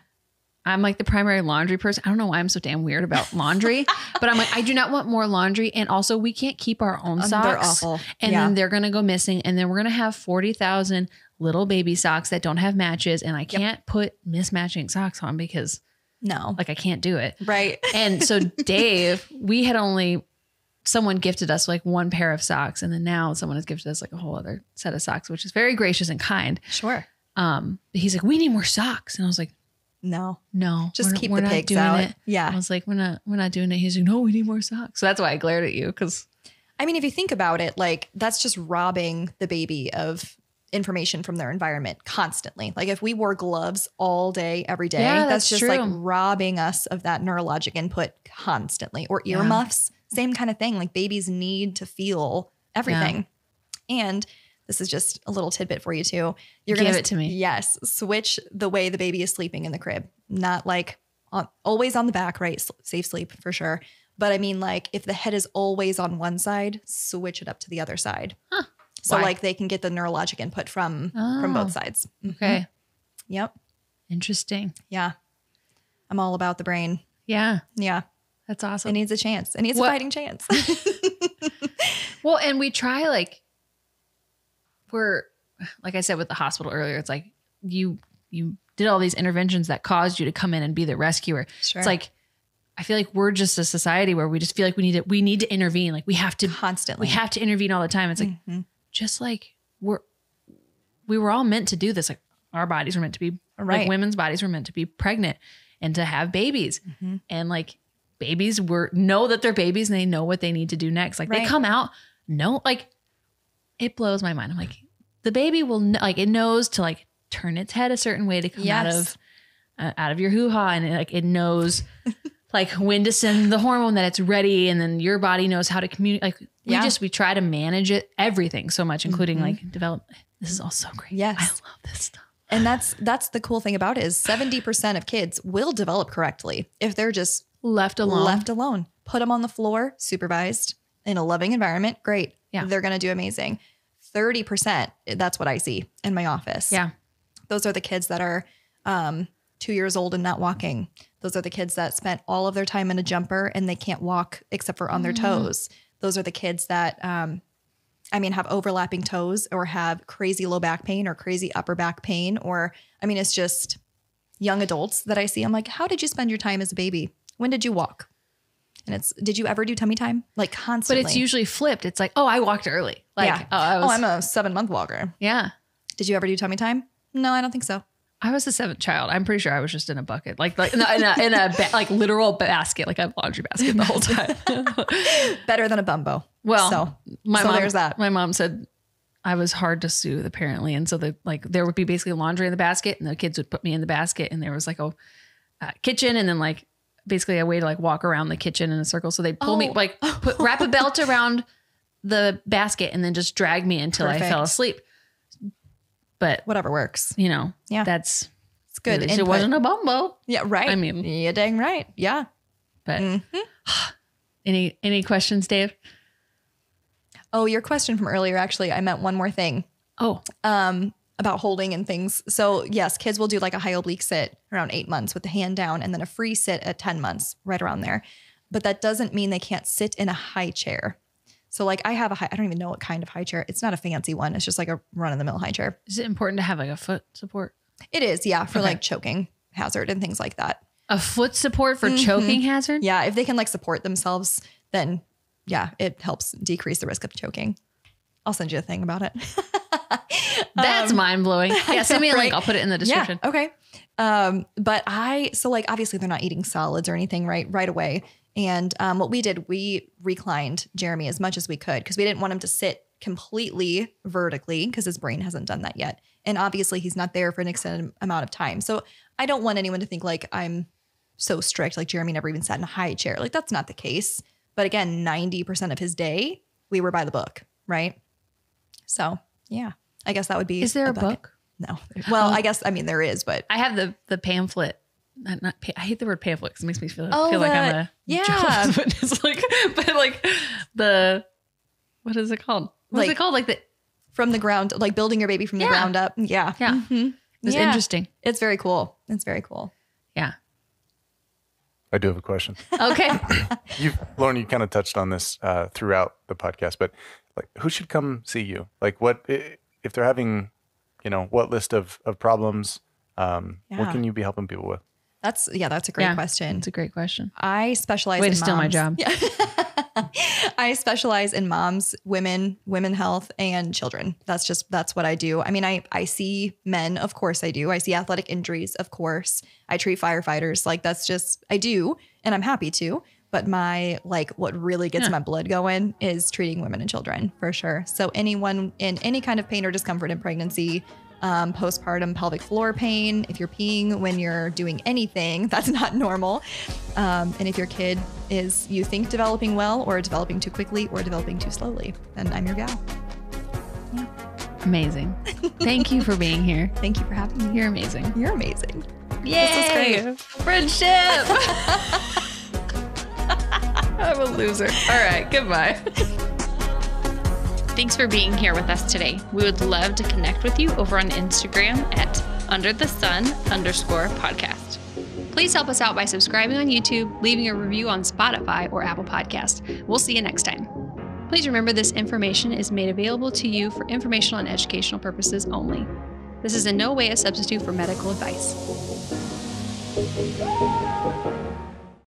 I'm like the primary laundry person. I don't know why I'm so damn weird about laundry, but I'm like, I do not want more laundry. And also we can't keep our own socks. They're awful. And then they're going to go missing. And then we're going to have 40,000 little baby socks that don't have matches. And I can't put mismatching socks on because No. like I can't do it. Right. And so Dave, someone gifted us like one pair of socks. And then now someone has gifted us like a whole other set of socks, which is very gracious and kind. Sure. But he's like, we need more socks. And I was like, No. just keep the pigs out. It. Yeah. I was like, we're not doing it. He's like, no, we need more socks. So that's why I glared at you. Cause I mean, if you think about it, like that's just robbing the baby of information from their environment constantly. Like if we wore gloves all day, every day, Yeah, that's just true. like robbing us of that neurologic input constantly. Or earmuffs, same kind of thing. Like babies need to feel everything. And this is just a little tidbit for you too. You're Give gonna it to me. Yes. Switch the way the baby is sleeping in the crib. Not like always on the back, right? Safe sleep for sure. But I mean, like if the head is always on one side, switch it up to the other side. Huh. So Why? like they can get the neurologic input from both sides. okay. Yep. Interesting. Yeah. I'm all about the brain. Yeah. Yeah. That's It awesome. needs a chance. It needs What- a fighting chance. Well, and we try like I said with the hospital earlier, it's like you did all these interventions that caused you to come in and be the rescuer. Sure. It's like, I feel like we're just a society where we just feel like we need to intervene. Like we have to Constantly. we have to intervene all the time. It's like, just like we were all meant to do this. Like our bodies were meant to be, Right. like women's bodies were meant to be pregnant and to have babies. And like babies know that they're babies and they know what they need to do next. Like they Right. come out, like it blows my mind. I'm like, the baby will know, like it knows to like turn its head a certain way to come Yes. out of your hoo-ha. And it knows like when to send the hormone that it's ready. And then your body knows how to communicate. Like we try to manage it, everything so much, including like develop. This is all so great. Yes. I love this stuff. And that's the cool thing about it is 70% of kids will develop correctly if they're just Left alone. left alone. Put them on the floor, supervised in a loving environment. Great. Yeah. They're going to do amazing. 30%, that's what I see in my office. Yeah. Those are the kids that are 2 years old and not walking. Those are the kids that spent all of their time in a jumper and they can't walk except for on their toes. Those are the kids that, have overlapping toes or have crazy low back pain or crazy upper back pain. Or, it's just young adults that I see. I'm like, how did you spend your time as a baby? When did you walk? And did you ever do tummy time? Like constantly. But it's usually flipped. It's like, oh, I walked early. Like, yeah. I'm a 7-month walker. yeah. Did you ever do tummy time? No, I don't think so. I was the seventh child. I'm pretty sure I was just in a bucket, like in a like literal basket, like a laundry basket the whole time. Better than a bumbo. Well, so mom, there's that. My mom said I was hard to soothe apparently. And so there would be basically laundry in the basket and the kids would put me in the basket and there was like a kitchen and then like basically a way to like walk around the kitchen in a circle. So they'd pull me, like wrap a belt around the basket and then just drag me until I fell asleep. But Whatever works. yeah, It's good. It input. wasn't a bumbo. Yeah, right. I mean- you're dang right. Yeah. But any questions, Dave? Oh, your question from earlier, actually, I meant one more thing Oh, about holding and things. So yes, kids will do like a high oblique sit around 8 months with the hand down and then a free sit at 10 months, right around there. But that doesn't mean they can't sit in a high chair. So like I have I don't even know what kind of high chair. It's not a fancy one. It's just like a run of the mill high chair. is it important to have like a foot support? It is. Yeah. For Okay. like choking hazard and things like that. A foot support for choking hazard? Yeah. If they can like support themselves, then yeah, it helps decrease the risk of choking. I'll send you a thing about it. That's mind blowing. Yeah, send me a link. right? I'll put it in the description. Yeah. Okay. But so like obviously they're not eating solids or anything right away. And what we did, we reclined Jeremy as much as we could because we didn't want him to sit completely vertically because his brain hasn't done that yet. And obviously he's not there for an extended amount of time. So I don't want anyone to think like I'm so strict. Like Jeremy never even sat in a high chair. Like that's not the case. But again, 90% of his day, we were by the book, right? So yeah, I guess that would be. Is there a book? No. Well, I guess, I mean, there is, but. I have the pamphlet. I hate the word pamphlet because it makes me feel like I'm a Jehovah's Witness. Like, but like what is it called? What's it called? Like the. From the ground, like building your baby from the ground up. Yeah. Yeah. Mm-hmm. It's interesting. It's very cool. It's very cool. Yeah. I do have a question. Okay. Lauren, you kind of touched on this throughout the podcast, but like, who should come see you? Like, what if they're having, what list of problems? What can you be helping people with? That's a great question. It's a great question. I specialize Way in to steal my job. Yeah. I specialize in moms, women health, and children. That's what I do. I mean, I see men, of course I do. I see athletic injuries, of course. I treat firefighters. Like I do, and I'm happy to. But what really gets my blood going is treating women and children for sure. So anyone in any kind of pain or discomfort in pregnancy, postpartum pelvic floor pain, if you're peeing when you're doing anything, that's not normal. And if your kid is, you think, developing well or developing too quickly or developing too slowly, then I'm your gal. Yeah. Amazing. Thank you for being here. Thank you for having me. You're amazing. You're amazing. Yay! This was great. Friendship. I'm a loser. All right. Goodbye. Thanks for being here with us today. We would love to connect with you over on Instagram at underthesun_podcast. Please help us out by subscribing on YouTube, leaving a review on Spotify or Apple Podcast. We'll see you next time. Please remember this information is made available to you for informational and educational purposes only. This is in no way a substitute for medical advice.